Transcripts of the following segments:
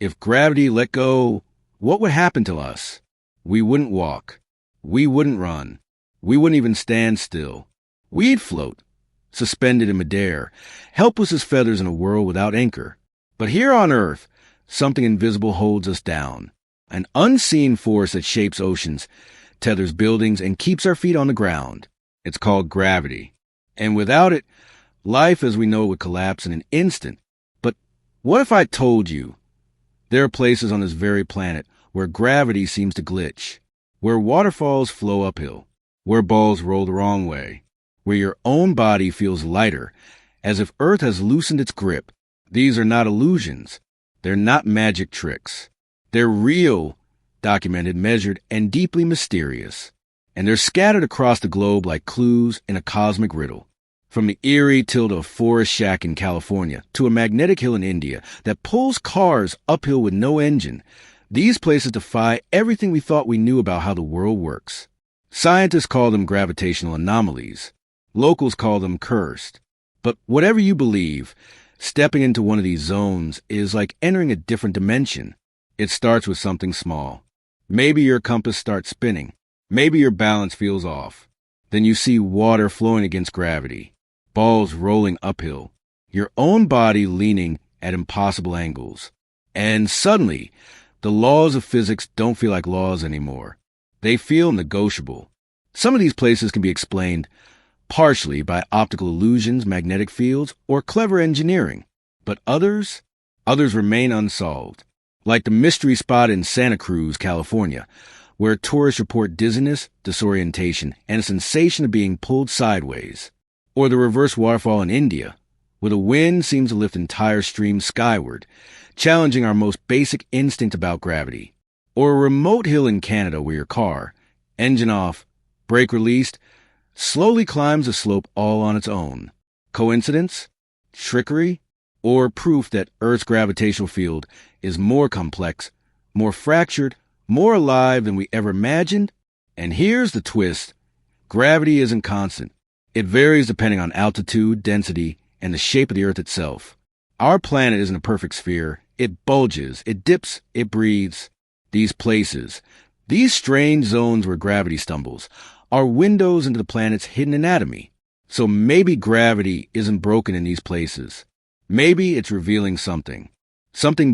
If gravity let go, what would happen to us? We wouldn't walk. We wouldn't run. We wouldn't even stand still. We'd float, suspended in midair, helpless as feathers in a world without anchor. But here on Earth, something invisible holds us down. An unseen force that shapes oceans, tethers buildings, and keeps our feet on the ground. It's called gravity. And without it, life as we know it would collapse in an instant. But what if I told you there are places on this very planet where gravity seems to glitch, where waterfalls flow uphill, where balls roll the wrong way, where your own body feels lighter, as if Earth has loosened its grip? These are not illusions. They're not magic tricks. They're real, documented, measured, and deeply mysterious. And they're scattered across the globe like clues in a cosmic riddle. From the eerie tilt of a forest shack in California to a magnetic hill in India that pulls cars uphill with no engine, these places defy everything we thought we knew about how the world works. Scientists call them gravitational anomalies. Locals call them cursed. But whatever you believe, stepping into one of these zones is like entering a different dimension. It starts with something small. Maybe your compass starts spinning. Maybe your balance feels off. Then you see water flowing against gravity, balls rolling uphill, your own body leaning at impossible angles. And suddenly, the laws of physics don't feel like laws anymore. They feel negotiable. Some of these places can be explained partially by optical illusions, magnetic fields, or clever engineering. But others remain unsolved. Like the mystery spot in Santa Cruz, California, where tourists report dizziness, disorientation, and a sensation of being pulled sideways. Or the reverse waterfall in India, where the wind seems to lift entire streams skyward, challenging our most basic instinct about gravity. Or a remote hill in Canada where your car, engine off, brake released, slowly climbs a slope all on its own. Coincidence? Trickery? Or proof that Earth's gravitational field is more complex, more fractured, more alive than we ever imagined? And here's the twist. Gravity isn't constant. It varies depending on altitude, density, and the shape of the Earth itself. Our planet isn't a perfect sphere. It bulges, it dips, it breathes. These places, these strange zones where gravity stumbles, are windows into the planet's hidden anatomy. So maybe gravity isn't broken in these places. Maybe it's revealing something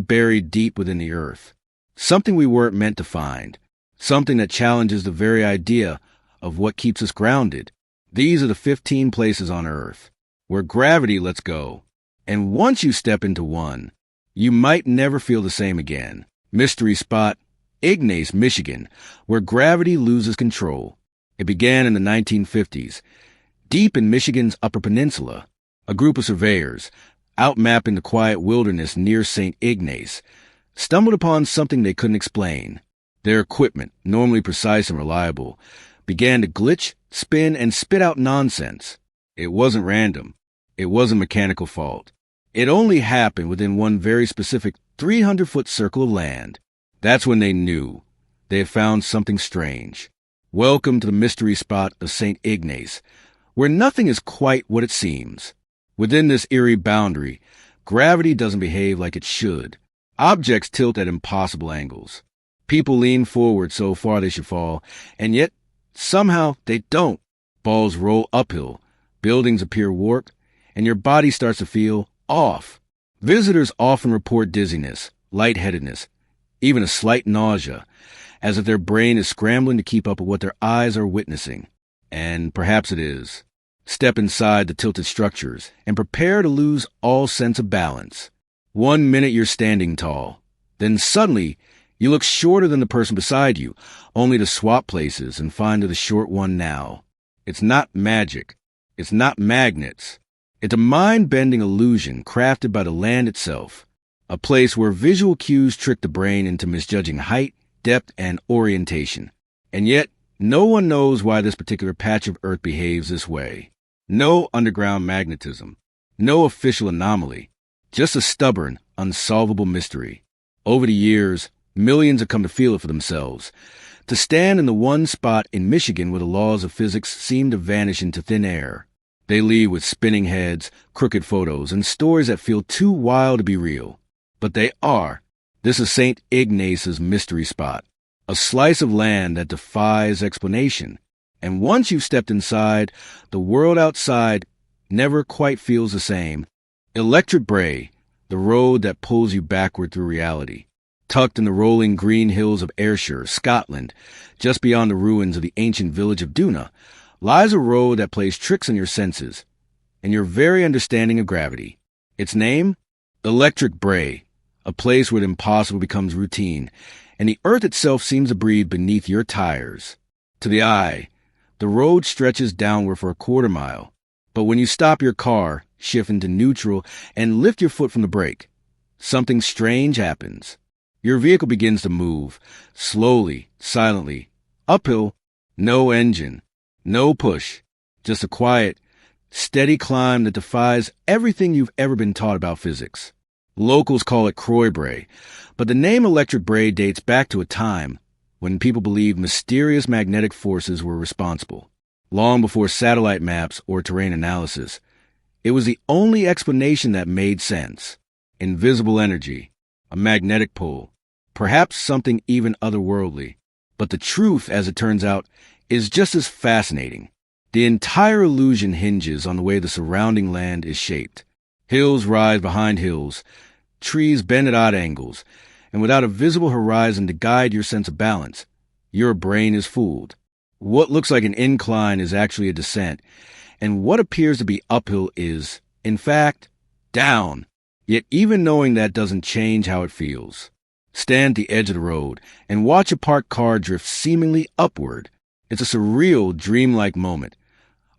buried deep within the Earth, something we weren't meant to find, something that challenges the very idea of what keeps us grounded. These are the 15 places on Earth where gravity lets go. And once you step into one, you might never feel the same again. Mystery spot, Ignace, Michigan, where gravity loses control. It began in the 1950s. Deep in Michigan's Upper Peninsula, a group of surveyors, out mapping the quiet wilderness near St. Ignace, stumbled upon something they couldn't explain. Their equipment, normally precise and reliable, began to glitch, spin, and spit out nonsense. It wasn't random. It wasn't mechanical fault. It only happened within one very specific 300-foot circle of land. That's when they knew they had found something strange. Welcome to the mystery spot of St. Ignace, where nothing is quite what it seems. Within this eerie boundary, gravity doesn't behave like it should. Objects tilt at impossible angles. People lean forward so far they should fall, and yet somehow they don't. Balls roll uphill, buildings appear warped, and your body starts to feel off. Visitors often report dizziness, lightheadedness, even a slight nausea, as if their brain is scrambling to keep up with what their eyes are witnessing. And perhaps it is. Step inside the tilted structures and prepare to lose all sense of balance. 1 minute you're standing tall. Then suddenly, you look shorter than the person beside you, only to swap places and find you're the short one now. It's not magic. It's not magnets. It's a mind-bending illusion crafted by the land itself, a place where visual cues trick the brain into misjudging height, depth, and orientation. And yet, no one knows why this particular patch of Earth behaves this way. No underground magnetism. No official anomaly. Just a stubborn, unsolvable mystery. Over the years, millions have come to feel it for themselves. To stand in the one spot in Michigan where the laws of physics seem to vanish into thin air. They leave with spinning heads, crooked photos, and stories that feel too wild to be real. But they are. This is St. Ignatius' mystery spot, a slice of land that defies explanation. And once you've stepped inside, the world outside never quite feels the same. Electric Brae, the road that pulls you backward through reality. Tucked in the rolling green hills of Ayrshire, Scotland, just beyond the ruins of the ancient village of Duna, lies a road that plays tricks on your senses and your very understanding of gravity. Its name? Electric Brae, a place where the impossible becomes routine, and the earth itself seems to breathe beneath your tires. To the eye, the road stretches downward for a quarter mile, but when you stop your car, shift into neutral, and lift your foot from the brake, something strange happens. Your vehicle begins to move, slowly, silently, uphill, no engine, no push, just a quiet, steady climb that defies everything you've ever been taught about physics. Locals call it Croy Brae, but the name Electric Brae dates back to a time when people believed mysterious magnetic forces were responsible. Long before satellite maps or terrain analysis, it was the only explanation that made sense. Invisible energy, a magnetic pull, perhaps something even otherworldly. But the truth, as it turns out, is just as fascinating. The entire illusion hinges on the way the surrounding land is shaped. Hills rise behind hills, trees bend at odd angles, and without a visible horizon to guide your sense of balance, your brain is fooled. What looks like an incline is actually a descent, and what appears to be uphill is, in fact, down. Yet even knowing that doesn't change how it feels. Stand at the edge of the road and watch a parked car drift seemingly upward. It's a surreal, dreamlike moment,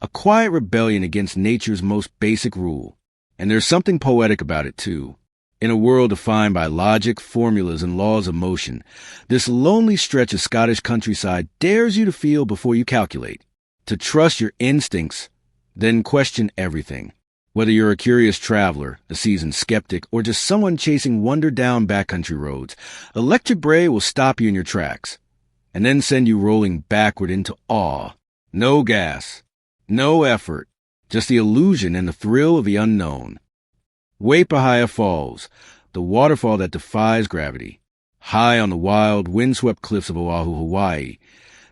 a quiet rebellion against nature's most basic rule. And there's something poetic about it, too. In a world defined by logic, formulas, and laws of motion, this lonely stretch of Scottish countryside dares you to feel before you calculate, to trust your instincts, then question everything. Whether you're a curious traveler, a seasoned skeptic, or just someone chasing wonder down backcountry roads, Electric Brae will stop you in your tracks, and then send you rolling backward into awe. No gas, no effort, just the illusion and the thrill of the unknown. Waipahaia Falls, the waterfall that defies gravity. High on the wild, windswept cliffs of Oahu, Hawaii,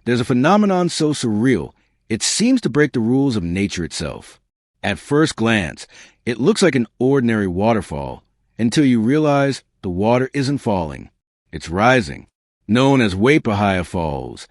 there's a phenomenon so surreal, it seems to break the rules of nature itself. At first glance, it looks like an ordinary waterfall, until you realize the water isn't falling, it's rising. Known as Waipahaia Falls,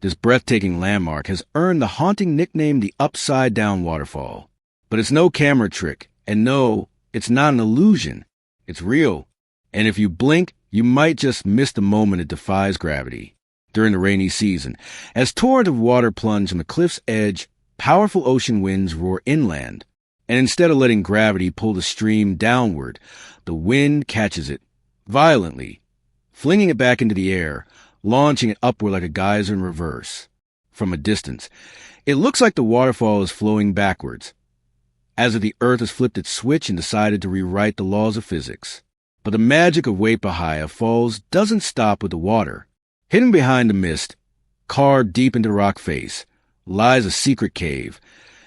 this breathtaking landmark has earned the haunting nickname the Upside-Down Waterfall. But it's no camera trick, and no, it's not an illusion. It's real. And if you blink, you might just miss the moment it defies gravity. During the rainy season, as torrents of water plunge from the cliff's edge, powerful ocean winds roar inland. And instead of letting gravity pull the stream downward, the wind catches it violently, flinging it back into the air, launching it upward like a geyser in reverse. From a distance, it looks like the waterfall is flowing backwards, as if the earth has flipped its switch and decided to rewrite the laws of physics. But the magic of Waipahaia Falls doesn't stop with the water. Hidden behind the mist, carved deep into the rock face, lies a secret cave,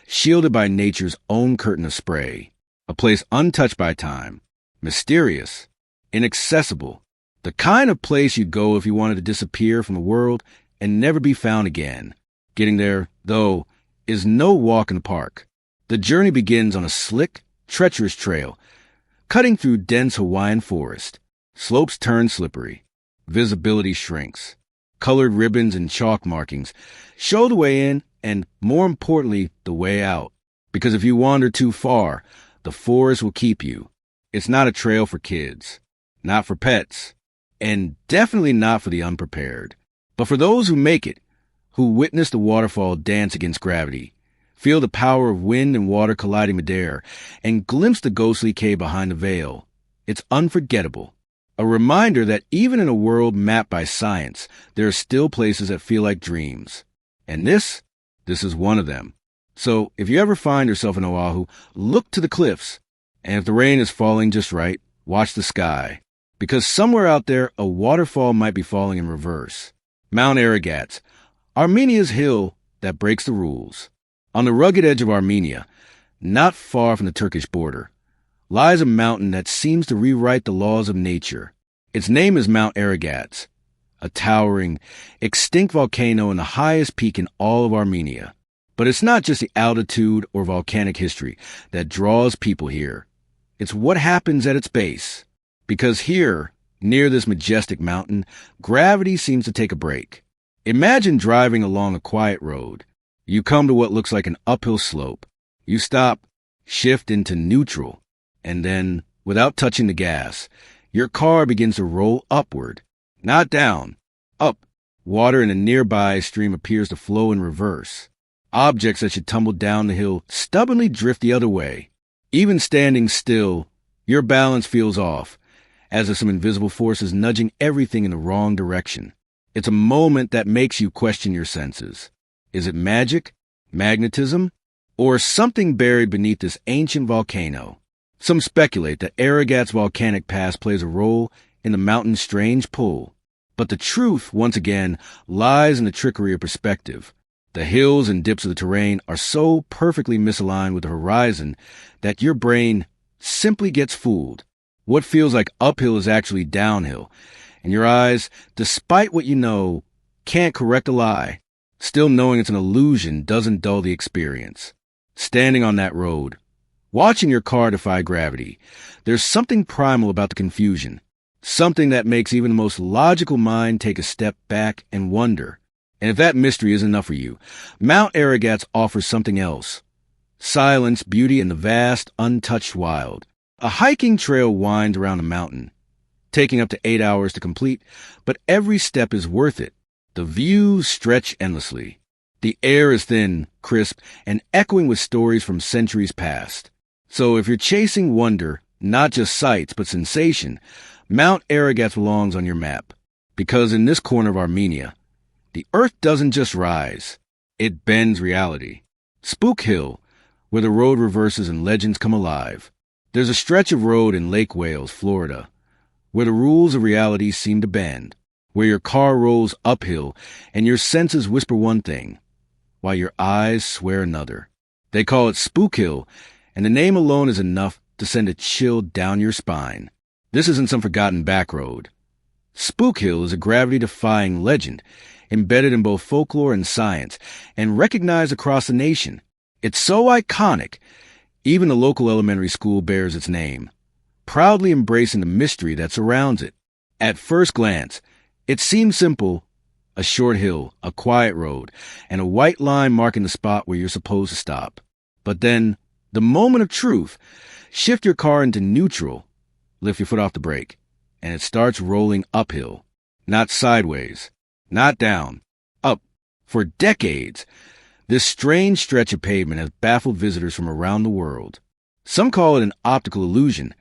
shielded by nature's own curtain of spray, a place untouched by time, mysterious, inaccessible, the kind of place you'd go if you wanted to disappear from the world and never be found again. Getting there, though, is no walk in the park. The journey begins on a slick, treacherous trail, cutting through dense Hawaiian forest. Slopes turn slippery. Visibility shrinks. Colored ribbons and chalk markings show the way in and, more importantly, the way out. Because if you wander too far, the forest will keep you. It's not a trail for kids, not for pets, and definitely not for the unprepared. But for those who make it, who witness the waterfall dance against gravity, feel the power of wind and water colliding midair, and glimpse the ghostly cave behind the veil. It's unforgettable. A reminder that even in a world mapped by science, there are still places that feel like dreams. And this is one of them. So if you ever find yourself in Oahu, look to the cliffs. And if the rain is falling just right, watch the sky. Because somewhere out there, a waterfall might be falling in reverse. Mount Arrogats, Armenia's hill that breaks the rules. On the rugged edge of Armenia, not far from the Turkish border, lies a mountain that seems to rewrite the laws of nature. Its name is Mount Aragats, a towering, extinct volcano and the highest peak in all of Armenia. But it's not just the altitude or volcanic history that draws people here. It's what happens at its base. Because here, near this majestic mountain, gravity seems to take a break. Imagine driving along a quiet road. You come to what looks like an uphill slope. You stop, shift into neutral, and then, without touching the gas, your car begins to roll upward, not down, up. Water in a nearby stream appears to flow in reverse. Objects that should tumble down the hill stubbornly drift the other way. Even standing still, your balance feels off, as if some invisible force is nudging everything in the wrong direction. It's a moment that makes you question your senses. Is it magic, magnetism, or something buried beneath this ancient volcano? Some speculate that Aragats' volcanic past plays a role in the mountain's strange pull. But the truth, once again, lies in the trickery of perspective. The hills and dips of the terrain are so perfectly misaligned with the horizon that your brain simply gets fooled. What feels like uphill is actually downhill, and your eyes, despite what you know, can't correct a lie. Still knowing it's an illusion doesn't dull the experience. Standing on that road, watching your car defy gravity, there's something primal about the confusion, something that makes even the most logical mind take a step back and wonder. And if that mystery isn't enough for you, Mount Aragats offers something else. Silence, beauty, and the vast, untouched wild. A hiking trail winds around the mountain, taking up to 8 hours to complete, but every step is worth it. The views stretch endlessly. The air is thin, crisp, and echoing with stories from centuries past. So if you're chasing wonder, not just sights, but sensation, Mount Aragats belongs on your map. Because in this corner of Armenia, the earth doesn't just rise, it bends reality. Spook Hill, where the road reverses and legends come alive. There's a stretch of road in Lake Wales, Florida, where the rules of reality seem to bend, where your car rolls uphill and your senses whisper one thing, while your eyes swear another. They call it Spook Hill, and the name alone is enough to send a chill down your spine. This isn't some forgotten back road. Spook Hill is a gravity-defying legend, embedded in both folklore and science, and recognized across the nation. It's so iconic, even the local elementary school bears its name, proudly embracing the mystery that surrounds it. At first glance, it seems simple: a short hill, a quiet road, and a white line marking the spot where you're supposed to stop. But then, the moment of truth, shift your car into neutral, lift your foot off the brake, and it starts rolling uphill, not sideways, not down, up. For decades, this strange stretch of pavement has baffled visitors from around the world. Some call it an optical illusion,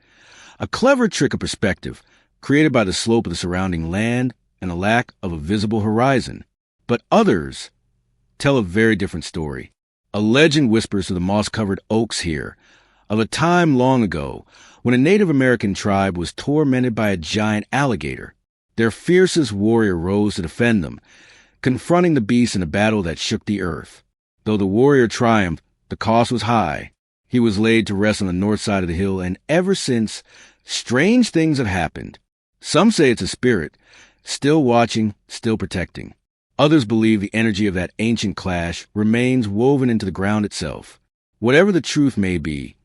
a clever trick of perspective created by the slope of the surrounding land and the lack of a visible horizon. But others tell a very different story. A legend whispers to the moss-covered oaks here of a time long ago when a Native American tribe was tormented by a giant alligator. Their fiercest warrior rose to defend them, confronting the beast in a battle that shook the earth. Though the warrior triumphed, the cost was high. He was laid to rest on the north side of the hill, and ever since, strange things have happened. Some say it's a spirit, still watching, still protecting. Others believe the energy of that ancient clash remains woven into the ground itself. Whatever the truth may be,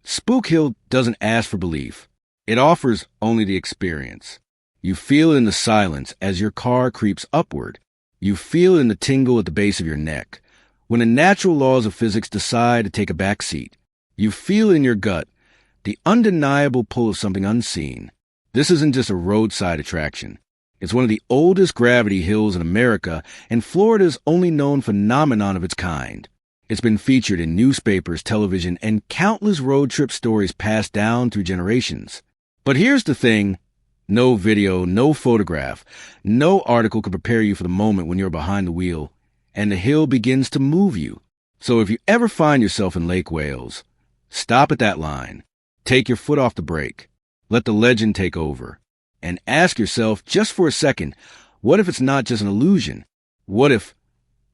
Spook Hill doesn't ask for belief. It offers only the experience. You feel it in the silence as your car creeps upward. You feel it in the tingle at the base of your neck, when the natural laws of physics decide to take a back seat. You feel it in your gut, the undeniable pull of something unseen. This isn't just a roadside attraction. It's one of the oldest gravity hills in America and Florida's only known phenomenon of its kind. It's been featured in newspapers, television, and countless road trip stories passed down through generations. But here's the thing. No video, no photograph, no article can prepare you for the moment when you're behind the wheel and the hill begins to move you. So if you ever find yourself in Lake Wales, stop at that line, take your foot off the brake, let the legend take over, and ask yourself just for a second, what if it's not just an illusion? What if,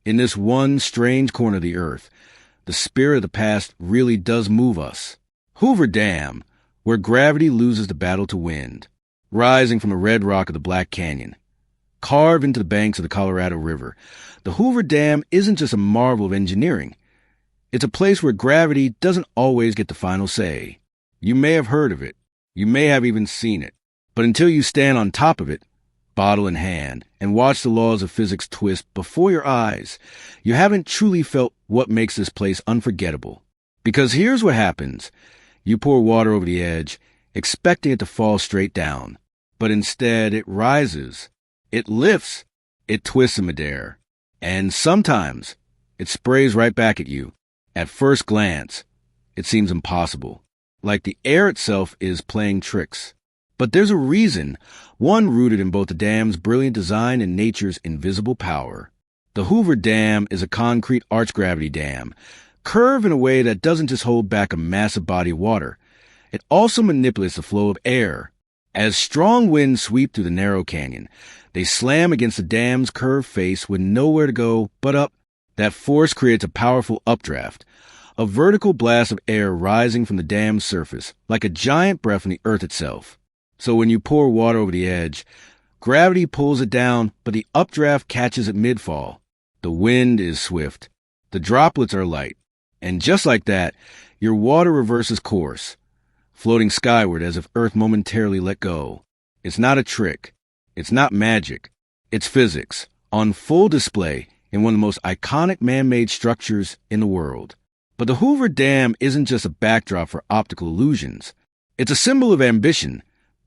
in this one strange corner of the earth, the spirit of the past really does move us? Hoover Dam, where gravity loses the battle to wind. rising from the red rock of the Black Canyon, carved into the banks of the Colorado River. The Hoover Dam isn't just a marvel of engineering. It's a place where gravity doesn't always get the final say. You may have heard of it. You may have even seen it. But until you stand on top of it, bottle in hand, and watch the laws of physics twist before your eyes, you haven't truly felt what makes this place unforgettable. Because here's what happens. You pour water over the edge, expecting it to fall straight down. But instead, it rises. It lifts. It twists in midair. And sometimes, it sprays right back at you. At first glance, it seems impossible. Like the air itself is playing tricks. But there's a reason, one rooted in both the dam's brilliant design and nature's invisible power. The Hoover Dam is a concrete arch-gravity dam, curved in a way that doesn't just hold back a massive body of water. It also manipulates the flow of air. As strong winds sweep through the narrow canyon, they slam against the dam's curved face with nowhere to go but up. That force creates a powerful updraft, a vertical blast of air rising from the dam's surface, like a giant breath from the earth itself. So when you pour water over the edge, gravity pulls it down, but the updraft catches it mid-fall. The wind is swift. The droplets are light. And just like that, your water reverses course, floating skyward as if Earth momentarily let go. It's not a trick. It's not magic. It's physics, on full display in one of the most iconic man-made structures in the world. But the Hoover Dam isn't just a backdrop for optical illusions. It's a symbol of ambition,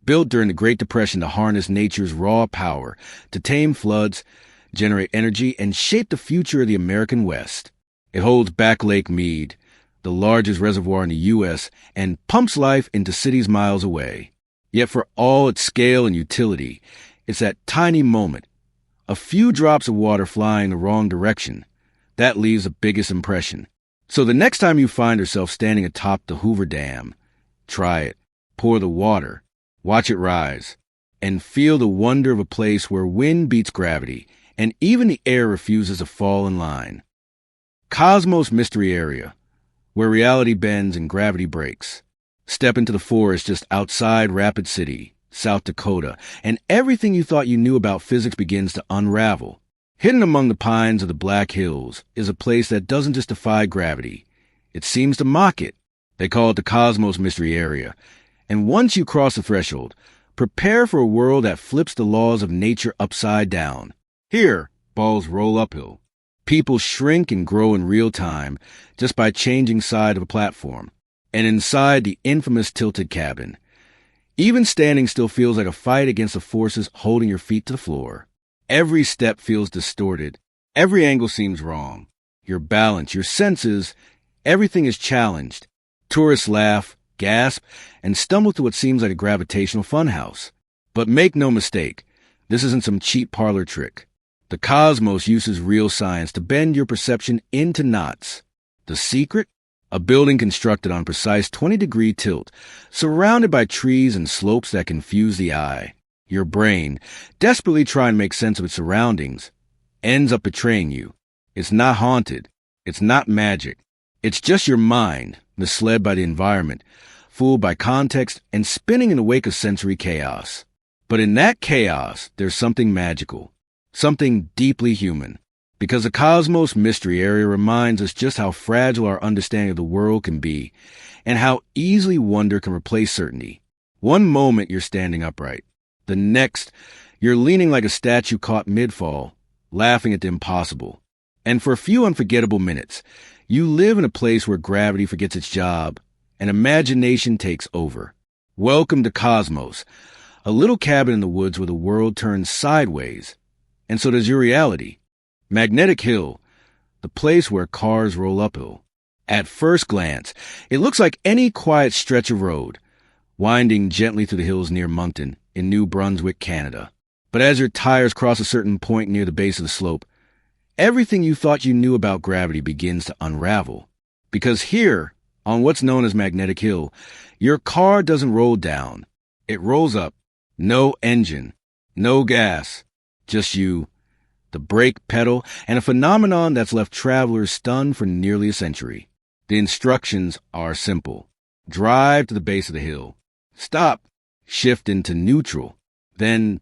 built during the Great Depression to harness nature's raw power, to tame floods, generate energy, and shape the future of the American West. It holds back Lake Mead, the largest reservoir in the U.S., and pumps life into cities miles away. Yet for all its scale and utility, it's that tiny moment, a few drops of water flying the wrong direction, that leaves the biggest impression. So the next time you find yourself standing atop the Hoover Dam, try it, pour the water, watch it rise, and feel the wonder of a place where wind beats gravity, and even the air refuses to fall in line. Cosmos Mystery Area, where reality bends and gravity breaks. Step into the forest just outside Rapid City, South Dakota, and everything you thought you knew about physics begins to unravel. Hidden among the pines of the Black Hills is a place that doesn't just defy gravity. It seems to mock it. They call it the Cosmos Mystery Area. And once you cross the threshold, prepare for a world that flips the laws of nature upside down. Here, balls roll uphill. People shrink and grow in real time just by changing side of a platform. And inside the infamous tilted cabin, even standing still feels like a fight against the forces holding your feet to the floor. Every step feels distorted. Every angle seems wrong. Your balance, your senses, everything is challenged. Tourists laugh, gasp, and stumble to what seems like a gravitational funhouse. But make no mistake, this isn't some cheap parlor trick. The cosmos uses real science to bend your perception into knots. The secret? A building constructed on precise 20-degree tilt, surrounded by trees and slopes that confuse the eye. Your brain, desperately trying to make sense of its surroundings, ends up betraying you. It's not haunted. It's not magic. It's just your mind, misled by the environment, fooled by context, and spinning in the wake of sensory chaos. But in that chaos, there's something magical, something deeply human. Because the Cosmos Mystery Area reminds us just how fragile our understanding of the world can be, and how easily wonder can replace certainty. One moment you're standing upright. The next, you're leaning like a statue caught mid-fall, laughing at the impossible. And for a few unforgettable minutes, you live in a place where gravity forgets its job, and imagination takes over. Welcome to Cosmos, a little cabin in the woods where the world turns sideways. And so does your reality. Magnetic Hill, the place where cars roll uphill. At first glance, it looks like any quiet stretch of road, winding gently through the hills near Moncton in New Brunswick, Canada. But as your tires cross a certain point near the base of the slope, everything you thought you knew about gravity begins to unravel. Because here, on what's known as Magnetic Hill, your car doesn't roll down. It rolls up. No engine, no gas, just you, the brake pedal, and a phenomenon that's left travelers stunned for nearly a century. The instructions are simple. Drive to the base of the hill. Stop. shift into neutral, then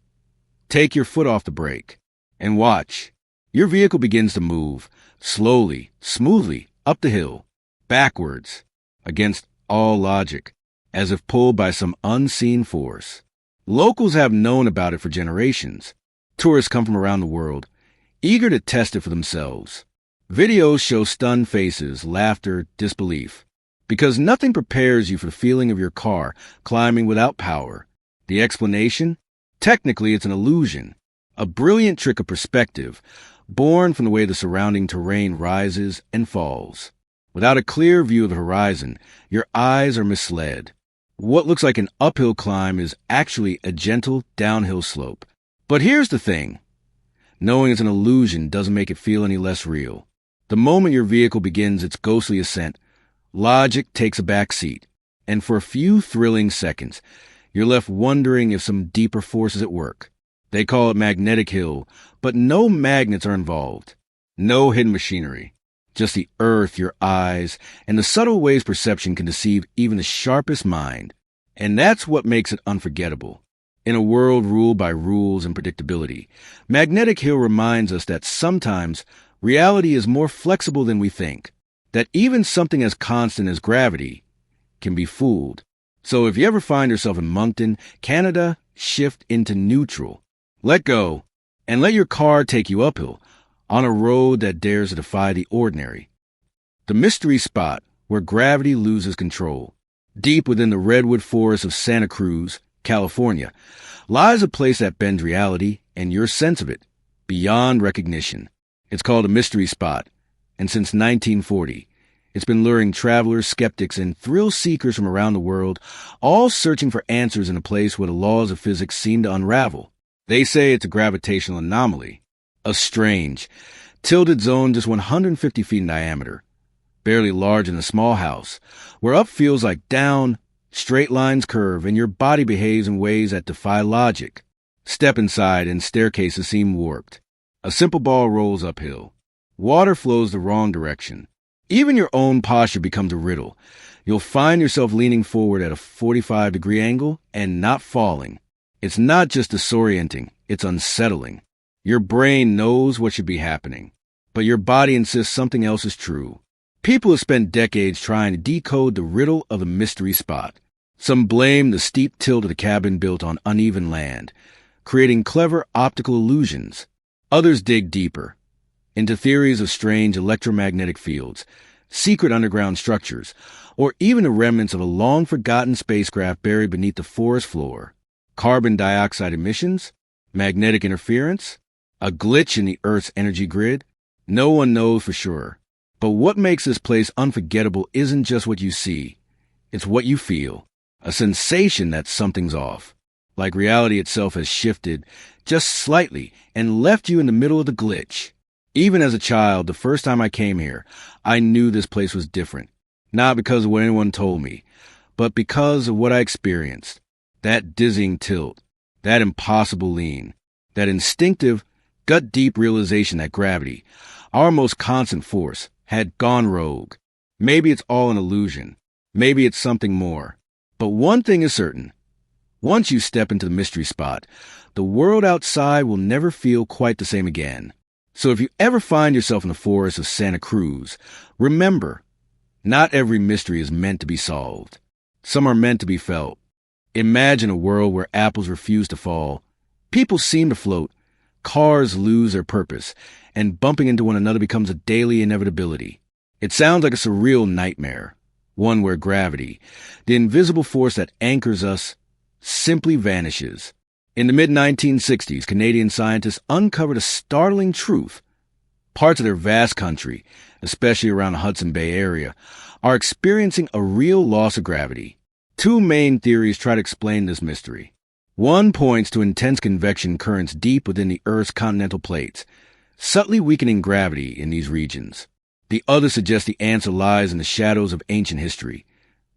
take your foot off the brake and watch. Your vehicle begins to move slowly, smoothly up the hill, backwards, against all logic, as if pulled by some unseen force. Locals have known about it for generations. Tourists come from around the world, eager to test it for themselves. Videos show stunned faces, laughter, disbelief. Because nothing prepares you for the feeling of your car climbing without power. The explanation? Technically, it's an illusion, a brilliant trick of perspective, born from the way the surrounding terrain rises and falls. Without a clear view of the horizon, your eyes are misled. What looks like an uphill climb is actually a gentle downhill slope. But here's the thing. Knowing it's an illusion doesn't make it feel any less real. The moment your vehicle begins its ghostly ascent, logic takes a back seat, and for a few thrilling seconds, you're left wondering if some deeper force is at work. They call it magnetic hill, but no magnets are involved. No hidden machinery. Just the earth, your eyes, and the subtle ways perception can deceive even the sharpest mind. And that's what makes it unforgettable. In a world ruled by rules and predictability, Magnetic Hill reminds us that sometimes reality is more flexible than we think, that even something as constant as gravity can be fooled. So if you ever find yourself in Moncton, Canada, shift into neutral. Let go, and let your car take you uphill, on a road that dares to defy the ordinary. The mystery spot where gravity loses control. Deep within the redwood forest of Santa Cruz, California, lies a place that bends reality and your sense of it, beyond recognition. It's called a mystery spot, and since 1940, it's been luring travelers, skeptics, and thrill-seekers from around the world, all searching for answers in a place where the laws of physics seem to unravel. They say it's a gravitational anomaly, a strange, tilted zone just 150 feet in diameter, barely larger than a small house, where up feels like down, straight lines curve, and your body behaves in ways that defy logic. Step inside and staircases seem warped. A simple ball rolls uphill. Water flows the wrong direction. Even your own posture becomes a riddle. You'll find yourself leaning forward at a 45-degree angle and not falling. It's not just disorienting, it's unsettling. Your brain knows what should be happening, but your body insists something else is true. People have spent decades trying to decode the riddle of the mystery spot. Some blame the steep tilt of the cabin built on uneven land, creating clever optical illusions. Others dig deeper, into theories of strange electromagnetic fields, secret underground structures, or even the remnants of a long-forgotten spacecraft buried beneath the forest floor. Carbon dioxide emissions? Magnetic interference? A glitch in the Earth's energy grid? No one knows for sure. But what makes this place unforgettable isn't just what you see. It's what you feel. A sensation that something's off. Like reality itself has shifted just slightly and left you in the middle of the glitch. Even as a child, the first time I came here, I knew this place was different. Not because of what anyone told me, but because of what I experienced. That dizzying tilt, that impossible lean, that instinctive, gut-deep realization that gravity, our most constant force, had gone rogue. Maybe it's all an illusion. Maybe it's something more. But one thing is certain. Once you step into the mystery spot, the world outside will never feel quite the same again. So if you ever find yourself in the forest of Santa Cruz, remember, not every mystery is meant to be solved. Some are meant to be felt. Imagine a world where apples refuse to fall, people seem to float, cars lose their purpose, and bumping into one another becomes a daily inevitability. It sounds like a surreal nightmare, one where gravity, the invisible force that anchors us, simply vanishes. In the mid-1960s, Canadian scientists uncovered a startling truth. Parts of their vast country, especially around the Hudson Bay area, are experiencing a real loss of gravity. Two main theories try to explain this mystery. One points to intense convection currents deep within the Earth's continental plates, subtly weakening gravity in these regions. The other suggests the answer lies in the shadows of ancient history.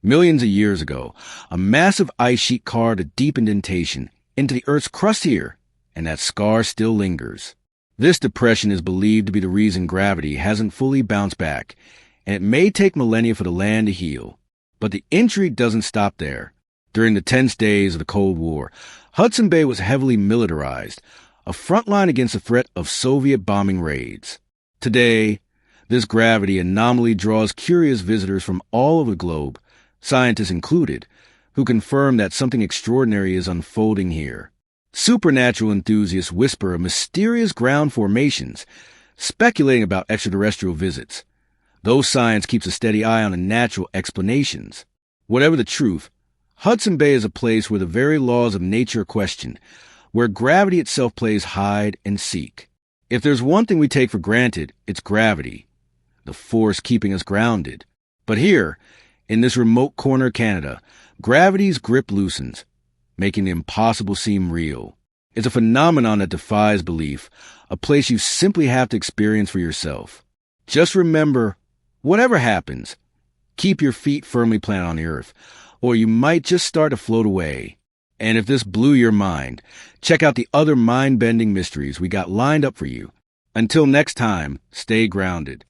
Millions of years ago, a massive ice sheet carved a deep indentation into the Earth's crust here, and that scar still lingers. This depression is believed to be the reason gravity hasn't fully bounced back, and it may take millennia for the land to heal. But the intrigue doesn't stop there. During the tense days of the Cold War, Hudson Bay was heavily militarized, a front line against the threat of Soviet bombing raids. Today, this gravity anomaly draws curious visitors from all over the globe, scientists included, who confirm that something extraordinary is unfolding here. Supernatural enthusiasts whisper of mysterious ground formations, speculating about extraterrestrial visits. Though science keeps a steady eye on the natural explanations. Whatever the truth, Hudson Bay is a place where the very laws of nature are questioned, where gravity itself plays hide and seek. If there's one thing we take for granted, it's gravity, the force keeping us grounded. But here, in this remote corner of Canada, gravity's grip loosens, making the impossible seem real. It's a phenomenon that defies belief, a place you simply have to experience for yourself. Just remember, whatever happens, keep your feet firmly planted on the earth, or you might just start to float away. And if this blew your mind, check out the other mind-bending mysteries we got lined up for you. Until next time, stay grounded.